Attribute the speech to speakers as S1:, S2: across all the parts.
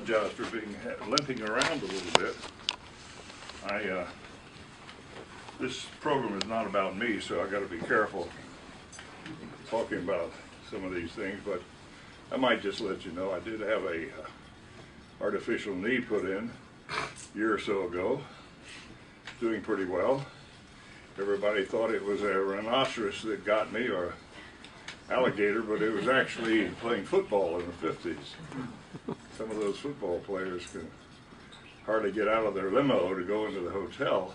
S1: apologize for being limping around a little bit. This program is not about me, so I got to be careful talking about some of these things. But I might just let you know I did have a artificial knee put in a year or so ago. Doing pretty well. Everybody thought it was a rhinoceros that got me, or alligator, but it was actually playing football in the 50s. Some of those football players can hardly get out of their limo to go into the hotel.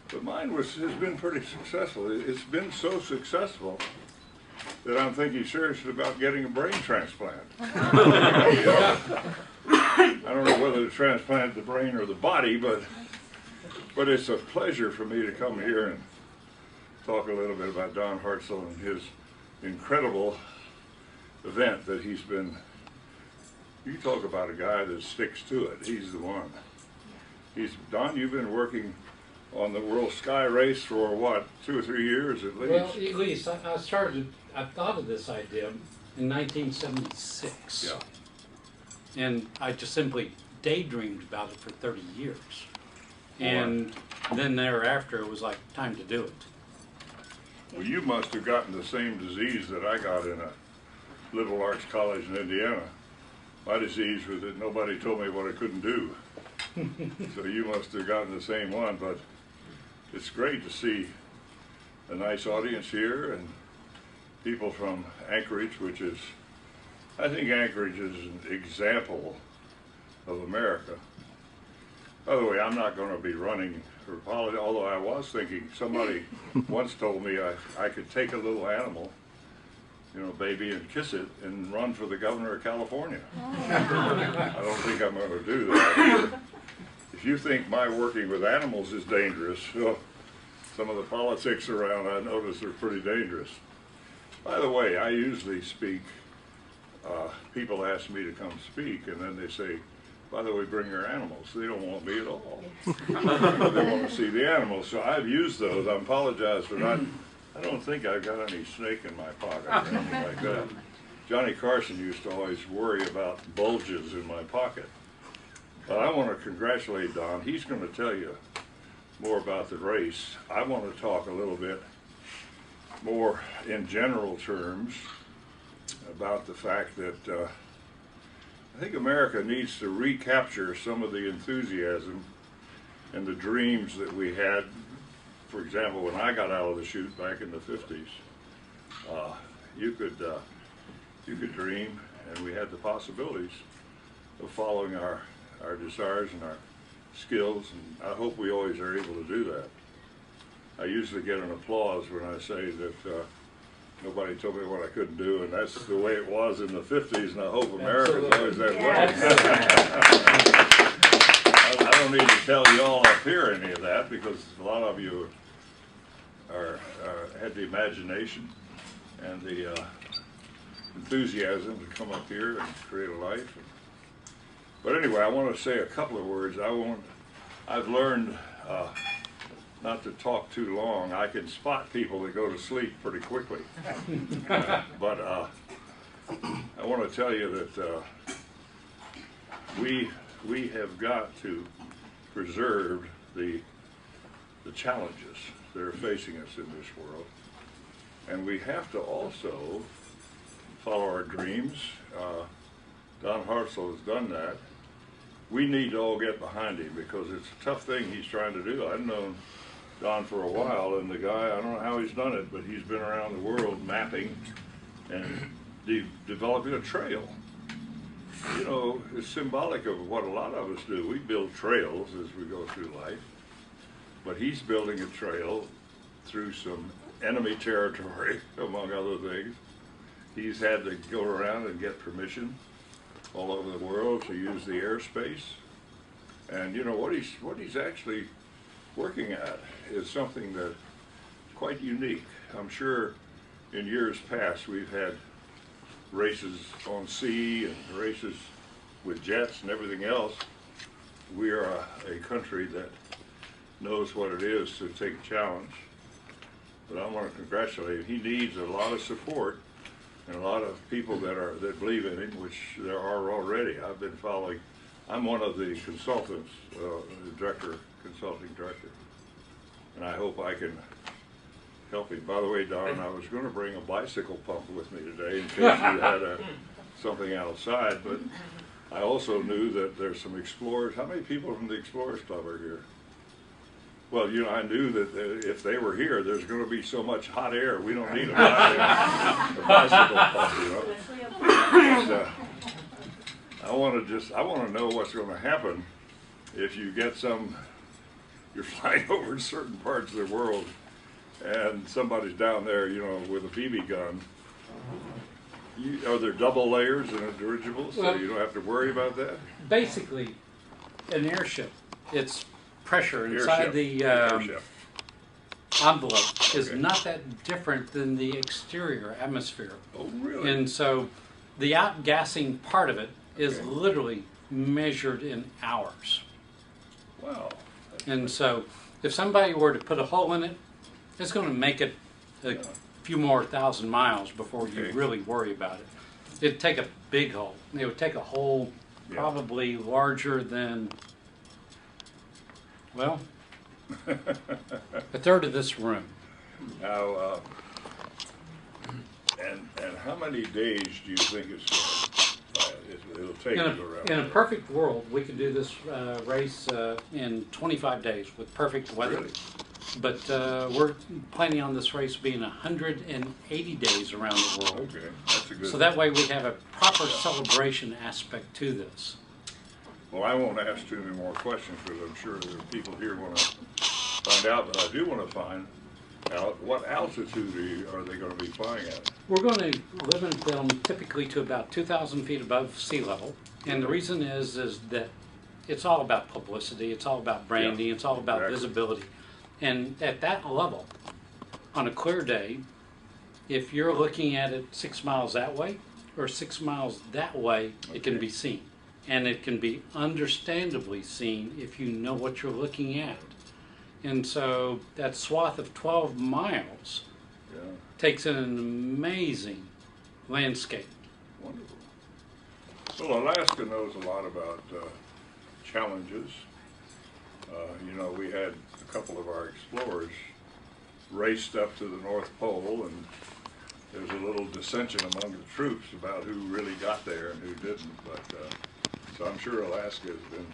S1: But mine has been pretty successful. It's been so successful that I'm thinking seriously about getting a brain transplant. I don't know whether to transplant the brain or the body, but it's a pleasure for me to come here and talk a little bit about Don Hartzell and his incredible event that he's been. You talk about a guy that sticks to it. He's the one. Don, you've been working on the World Sky Race for what, 2 or 3 years at least?
S2: Well, at least. I thought of this idea in 1976.
S1: Yeah.
S2: And I just simply daydreamed about it for 30 years. And then thereafter it was like, time to do it.
S1: Well, you must have gotten the same disease that I got in a liberal arts college in Indiana. My disease was that nobody told me what I couldn't do. So you must have gotten the same one, but it's great to see a nice audience here and people from Anchorage, which is, I think Anchorage is an example of America. By the way, I'm not going to be running for politics, although I was thinking, somebody once told me I could take a little animal, you know, baby, and kiss it and run for the governor of California. I don't think I'm going to do that. If you think my working with animals is dangerous, well, some of the politics around I notice are pretty dangerous. By the way, I usually speak, people ask me to come speak, and then they say, by the way, bring your animals. They don't want me at all. They want to see the animals. So I've used those. I apologize for not. I don't think I've got any snake in my pocket or anything like that. Johnny Carson used to always worry about bulges in my pocket. But I want to congratulate Don. He's going to tell you more about the race. I want to talk a little bit more in general terms about the fact that I think America needs to recapture some of the enthusiasm and the dreams that we had. For example, when I got out of the chute back in the 50s, you could dream, and we had the possibilities of following our desires and our skills, and I hope we always are able to do that. I usually get an applause when I say that nobody told me what I couldn't do, and that's the way it was in the 50s, and I hope America's always that way. I don't need to tell you all up here any of that, because a lot of you had the imagination and the enthusiasm to come up here and create a life. But anyway, I want to say a couple of words. I've learned not to talk too long. I can spot people that go to sleep pretty quickly. But I want to tell you that we have got to preserve the challenges that are facing us in this world. And we have to also follow our dreams. Don Hartzell has done that. We need to all get behind him, because it's a tough thing he's trying to do. I've known Don for a while, and the guy, I don't know how he's done it, but he's been around the world mapping and developing a trail. You know, it's symbolic of what a lot of us do. We build trails as we go through life, but he's building a trail through some enemy territory, among other things. He's had to go around and get permission all over the world to use the airspace. And you know, what he's actually working at is something that's quite unique. I'm sure in years past we've had races on sea and races with jets and everything else. We are a country that knows what it is to take a challenge. But I want to congratulate him. He needs a lot of support and a lot of people that believe in him, which there are already. I've been following. I'm one of the consultants, consulting director, and I hope I can help him. By the way, Don, I was going to bring a bicycle pump with me today in case you had something outside, but I also knew that there's some explorers. How many people from the Explorers Club are here? Well, you know, I knew that if they were here, there's going to be so much hot air, we don't need a bicycle pump, you know. And, I want to know what's going to happen if you get you're flying over certain parts of the world and somebody's down there, you know, with a BB gun. Are there double layers in a dirigible, so you don't have to worry about that?
S2: Basically, an airship, it's pressure inside the envelope is not that different than the exterior atmosphere.
S1: Oh, really?
S2: And so the outgassing part of it is literally measured in hours.
S1: Wow.
S2: And so if somebody were to put a hole in it, it's going to make it a few more thousand miles before you really worry about it. It'd take a big hole. It would take a hole probably larger than, well, a third of this room.
S1: Now, and how many days do you think it'll take to go around?
S2: In a perfect world, we could do this race in 25 days with perfect weather.
S1: Really?
S2: But we're planning on this race being 180 days around the world.
S1: Okay, that's a good.
S2: So that way we have a proper celebration aspect to this.
S1: Well, I won't ask too many more questions because I'm sure there are people here want to find out, but I do want to find out what altitude are they going to be flying at?
S2: We're going to live and film typically to about 2,000 feet above sea level. And the reason is that it's all about publicity, it's all about branding, it's all about visibility. And at that level, on a clear day, if you're looking at it 6 miles that way or 6 miles that way, it can be seen. And it can be understandably seen if you know what you're looking at. And so that swath of 12 miles takes in an amazing landscape.
S1: Wonderful. Well, Alaska knows a lot about challenges. You know, we had a couple of our explorers raced up to the North Pole, and there's a little dissension among the troops about who really got there and who didn't. But so I'm sure Alaska has been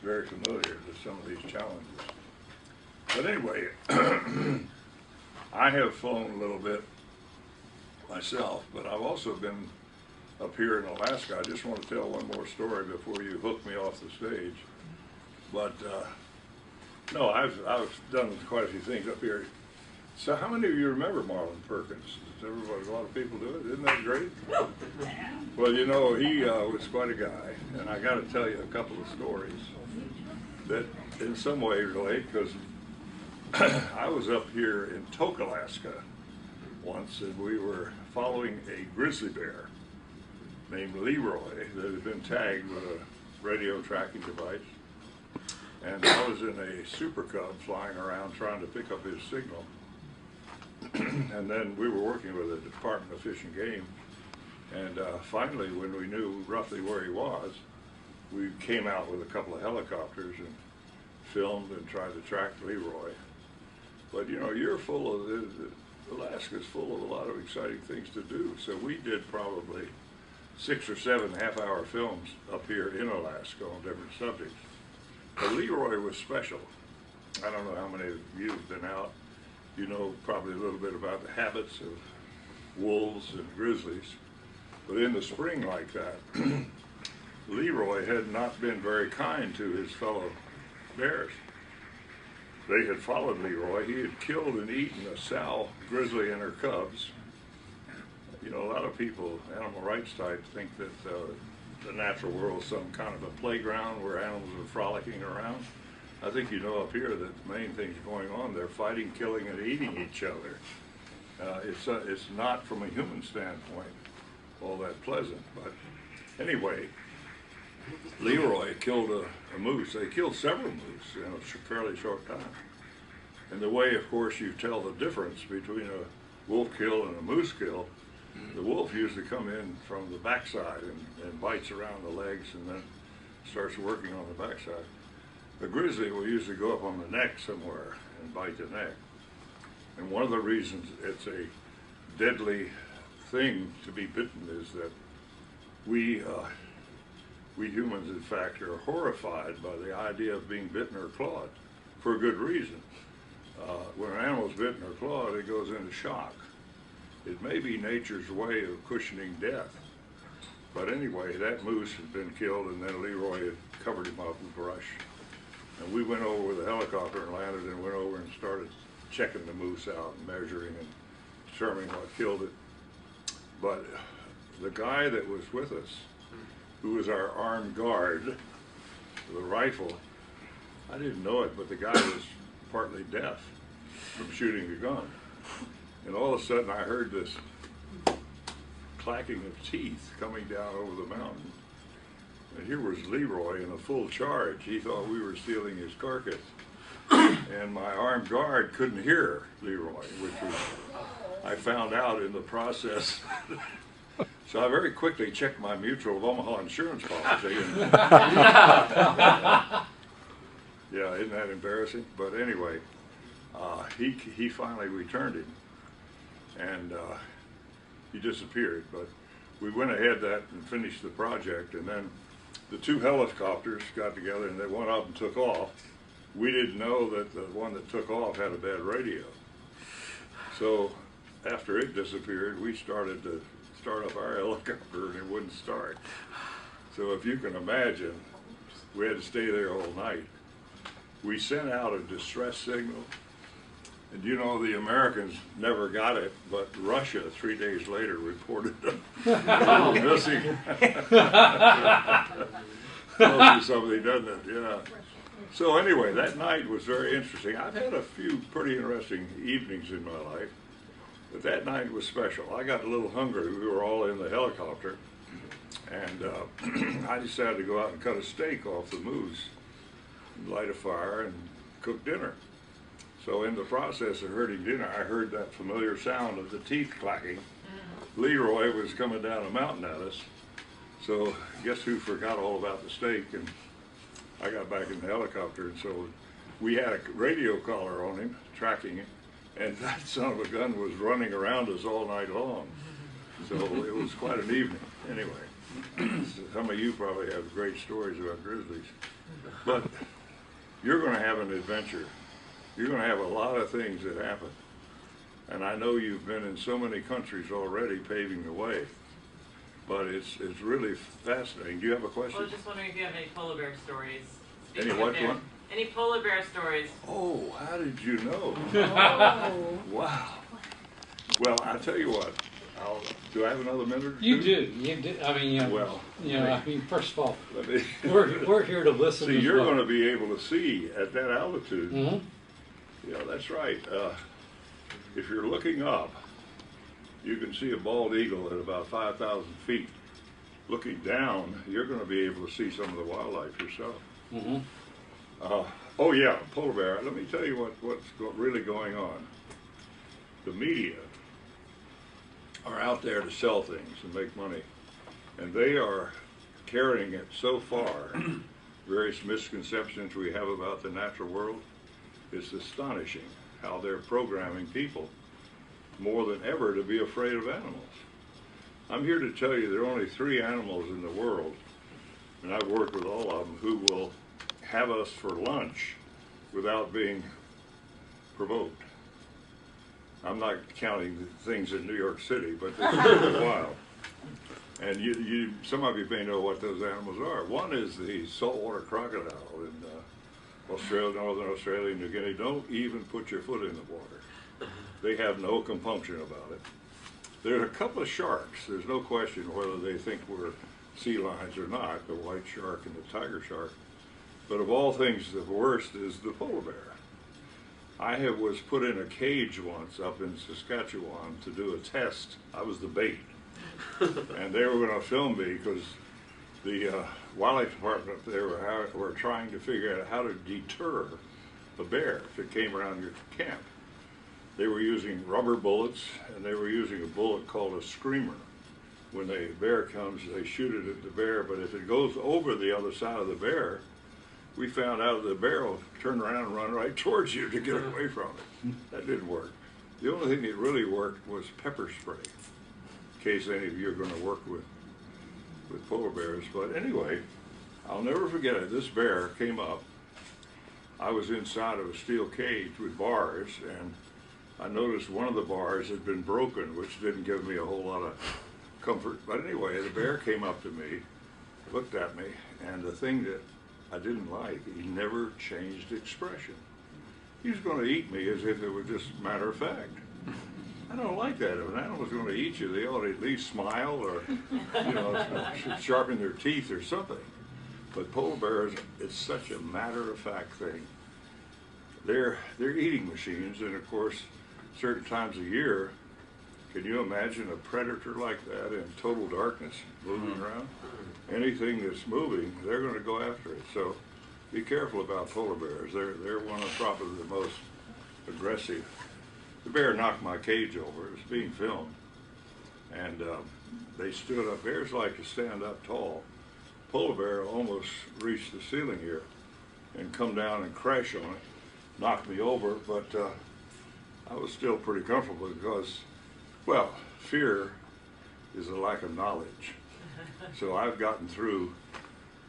S1: very familiar to some of these challenges. But anyway, I have flown a little bit myself, but I've also been up here in Alaska. I just want to tell one more story before you hook me off the stage. But no, I've done quite a few things up here. So how many of you remember Marlin Perkins? Does everybody, a lot of people do it. Isn't that great? Well, you know, he was quite a guy, and I got to tell you a couple of stories that in some way relate, because I was up here in Tok, Alaska once, and we were following a grizzly bear named Leroy that had been tagged with a radio tracking device. And I was in a Super Cub flying around trying to pick up his signal. And then we were working with the Department of Fish and Game. And finally, when we knew roughly where he was, we came out with a couple of helicopters and filmed and tried to track Leroy. But you know, Alaska's full of a lot of exciting things to do. So we did probably 6 or 7 half-hour films up here in Alaska on different subjects. But Leroy was special. I don't know how many of you have been out. You know probably a little bit about the habits of wolves and grizzlies. But in the spring like that, Leroy had not been very kind to his fellow bears. They had followed Leroy. He had killed and eaten a sow grizzly and her cubs. You know, a lot of people, animal rights types, think that the natural world is some kind of a playground where animals are frolicking around. I think you know up here that the main things going on, they're fighting, killing, and eating each other. It's not, from a human standpoint, all that pleasant. But anyway, Leroy killed a moose. They killed several moose in a fairly short time. And the way, of course, you tell the difference between a wolf kill and a moose kill The wolf used to come in from the backside and bites around the legs and then starts working on the backside. The grizzly will usually go up on the neck somewhere and bite the neck. And one of the reasons it's a deadly thing to be bitten is that we humans, in fact, are horrified by the idea of being bitten or clawed for a good reason. When an animal's bitten or clawed, it goes into shock. It may be nature's way of cushioning death. But anyway, that moose had been killed, and then Leroy had covered him up with brush. And we went over with a helicopter and landed and went over and started checking the moose out and measuring and determining what killed it. But the guy that was with us, who was our armed guard with a rifle, I didn't know it, but the guy was partly deaf from shooting the gun. And all of a sudden I heard this clacking of teeth coming down over the mountain. And here was Leroy in a full charge. He thought we were stealing his carcass. And my armed guard couldn't hear Leroy, which was, I found out in the process. So I very quickly checked my Mutual of Omaha insurance policy. And yeah, isn't that embarrassing? But anyway, he finally returned him, and he disappeared. But we went ahead and finished the project, and then the two helicopters got together and they went up and took off. We didn't know that the one that took off had a bad radio. So after it disappeared, we started to start up our helicopter and it wouldn't start. So if you can imagine, we had to stay there all night. We sent out a distress signal, and you know the Americans never got it, but Russia 3 days later reported them missing. Tells you something, doesn't it? Yeah. So anyway, that night was very interesting. I've had a few pretty interesting evenings in my life, but that night was special. I got a little hungry. We were all in the helicopter, and I decided to go out and cut a steak off the moose, light a fire, and cook dinner. So in the process of hurting dinner, I heard that familiar sound of the teeth clacking. Leroy was coming down a mountain at us. So guess who forgot all about the steak? And I got back in the helicopter, and so we had a radio collar on him, tracking him, and that son of a gun was running around us all night long. So it was quite an evening. Anyway, some of you probably have great stories about grizzlies. But you're going to have an adventure. You're going to have a lot of things that happen. And I know you've been in so many countries already paving the way. But it's really fascinating. Do you have a question?
S3: I was just wondering if you have any polar bear stories.
S1: Any what one?
S3: Any polar bear stories?
S1: Oh, how did you know? Oh. Wow. Well, I'll tell you what. Do I have another minute or two?
S2: You do. I mean,
S1: well,
S2: I mean, first of all, we're here to listen.
S1: See, you're going to be able to see at that altitude.
S2: Mm-hmm.
S1: Yeah, that's right. If you're looking up, you can see a bald eagle at about 5,000 feet. Looking down, you're going to be able to see some of the wildlife yourself.
S2: Mm-hmm.
S1: Oh yeah, polar bear. Let me tell you what's really going on. The media are out there to sell things and make money, and they are carrying it so far. Various misconceptions we have about the natural world. It's astonishing how they're programming people more than ever to be afraid of animals. I'm here to tell you there are only 3 animals in the world, and I've worked with all of them, who will have us for lunch without being provoked. I'm not counting the things in New York City, but they're pretty wild. And some of you may know what those animals are. One is the saltwater crocodile in Australia, Northern Australia, and New Guinea. Don't even put your foot in the water. They have no compunction about it. There's a couple of sharks. There's no question whether they think we're sea lions or not, the white shark and the tiger shark. But of all things, the worst is the polar bear. I was put in a cage once up in Saskatchewan to do a test. I was the bait. And they were going to film me because the wildlife department there were trying to figure out how to deter a bear if it came around your camp. they were using rubber bullets, and they were using a bullet called a screamer. When a bear comes, they shoot it at the bear, but if it goes over the other side of the bear, we found out the bear will turn around and run right towards you to get away from it. That didn't work. The only thing that really worked was pepper spray, in case any of you are going to work with polar bears. But anyway, I'll never forget it. This bear came up. I was inside of a steel cage with bars, and I noticed one of the bars had been broken, which didn't give me a whole lot of comfort. But anyway, the bear came up to me, looked at me, and the thing that I didn't like, he never changed expression. He was going to eat me as if it was just matter of fact. I don't like that. If an animal's going to eat you, they ought to at least smile or, you know, sharpen their teeth or something. But polar bears, it's such a matter-of-fact thing. They're eating machines, and of course, certain times a year, can you imagine a predator like that in total darkness moving around? Anything that's moving, they're going to go after it. So be careful about polar bears. They're one of probably the most aggressive. The bear knocked my cage over. It was being filmed, and they stood up. Bears like to stand up tall. Polar bear almost reached the ceiling here and come down and crash on it, knocked me over, but I was still pretty comfortable because, well, fear is a lack of knowledge. So I've gotten through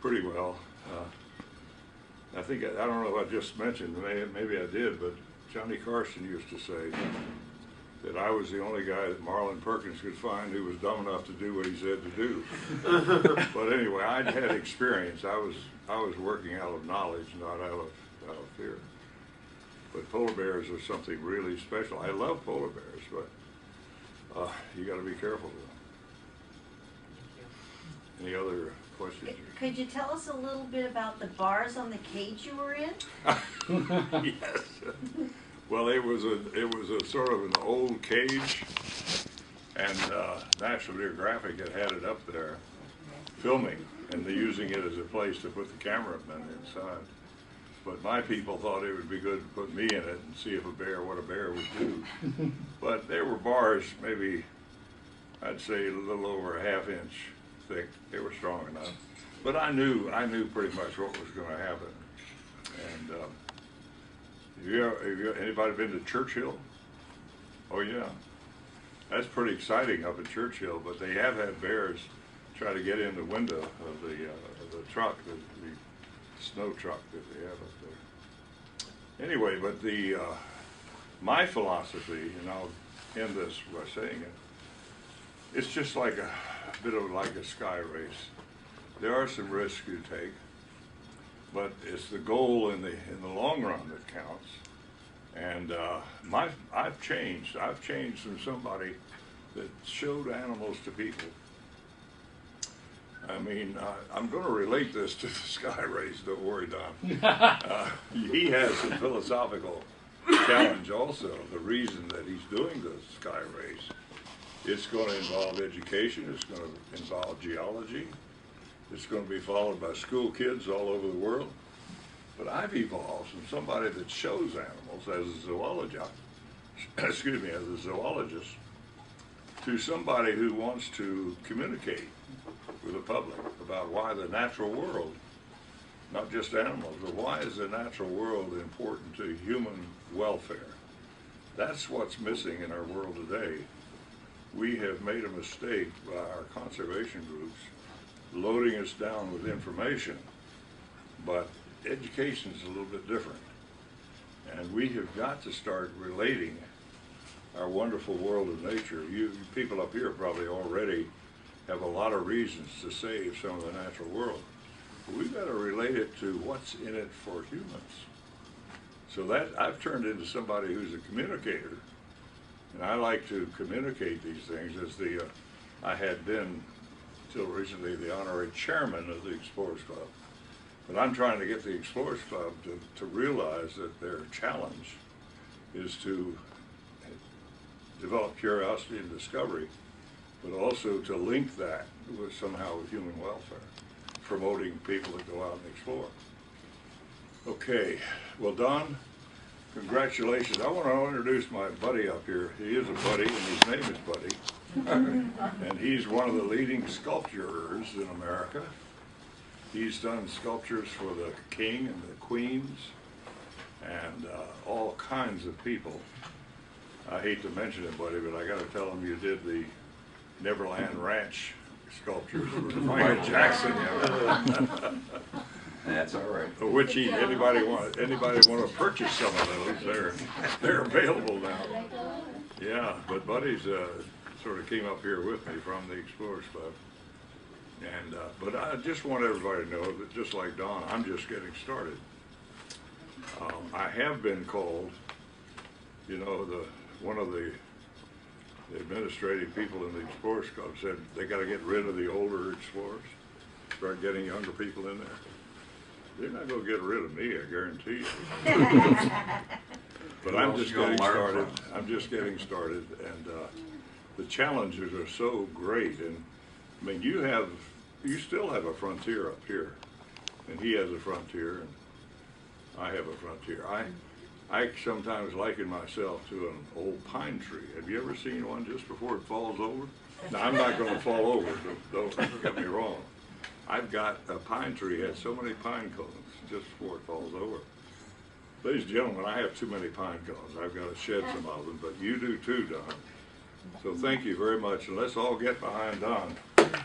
S1: pretty well. I think, I don't know if I just mentioned, maybe I did, but Johnny Carson used to say that I was the only guy that Marlin Perkins could find who was dumb enough to do what he said to do. But anyway, I'd had experience. I was working out of knowledge, not out of fear. But polar bears are something really special. I love polar bears, but you got to be careful with them. Any other questions?
S4: Could you tell us a little bit about the bars on the cage you were in?
S1: Yes. Well, it was a sort of an old cage, and National Geographic had it up there filming, and they're using it as a place to put the cameramen inside. But my people thought it would be good to put me in it and see if what a bear would do. But there were bars, maybe I'd say a little over a half-inch thick. They were strong enough. But I knew pretty much what was going to happen. And anybody been to Churchill? Oh yeah, that's pretty exciting up in Churchill. But they have had bears try to get in the window of the truck, the snow truck that they have up there. Anyway, but my philosophy, and I'll end this by saying it, it's just like a bit of like a sky race. There are some risks you take, but it's the goal in the long run that counts. And I've changed. I've changed from somebody that showed animals to people. I mean, I'm going to relate this to the sky race. Don't worry, Don. He has some philosophical challenge also. The reason that he's doing the sky race, it's going to involve education. It's going to involve geology. It's going to be followed by school kids all over the world. But I've evolved from somebody that shows animals as a zoologist, excuse me, as a zoologist, to somebody who wants to communicate with the public about why the natural world, not just animals, but why is the natural world important to human welfare? That's what's missing in our world today. We have made a mistake by our conservation groups loading us down with information, but education is a little bit different. And we have got to start relating our wonderful world of nature. You people up here probably already have a lot of reasons to save some of the natural world. But we've got to relate it to what's in it for humans. So that I've turned into somebody who's a communicator, and I like to communicate these things as I had been till recently the honorary chairman of the Explorers Club. But I'm trying to get the Explorers Club to realize that their challenge is to develop curiosity and discovery, but also to link that with somehow with human welfare, promoting people to go out and explore. Okay, well, Don, Congratulations. I want to introduce my buddy up here. He is a buddy, and his name is Buddy. And he's one of the leading sculptors in America. He's done sculptures for the king and the queens and all kinds of people. I hate to mention it, Buddy, but I got to tell him you did the Neverland Ranch sculptures for Michael Jackson.
S5: That's all right.
S1: Which anybody want to purchase some of those? They're available now. Yeah, but Buddy's sort of came up here with me from the Explorers Club, and but I just want everybody to know that just like Don, I'm just getting started. I have been called, you know, one of the administrative people in the Explorers Club said they got to get rid of the older explorers, start getting younger people in there. They're not going to get rid of me, I guarantee you. But I'm just getting started. I'm just getting started, and the challenges are so great. And I mean, you still have a frontier up here, and he has a frontier, and I have a frontier. I sometimes liken myself to an old pine tree. Have you ever seen one just before it falls over? Now, I'm not going to fall over, don't get me wrong. I've got a pine tree, has so many pine cones just before it falls over. Ladies and gentlemen, I have too many pine cones. I've got to shed some of them, but you do too, Don. So thank you very much, and let's all get behind Don.
S2: I'm going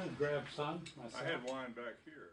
S2: to grab some myself.
S1: I had wine back here.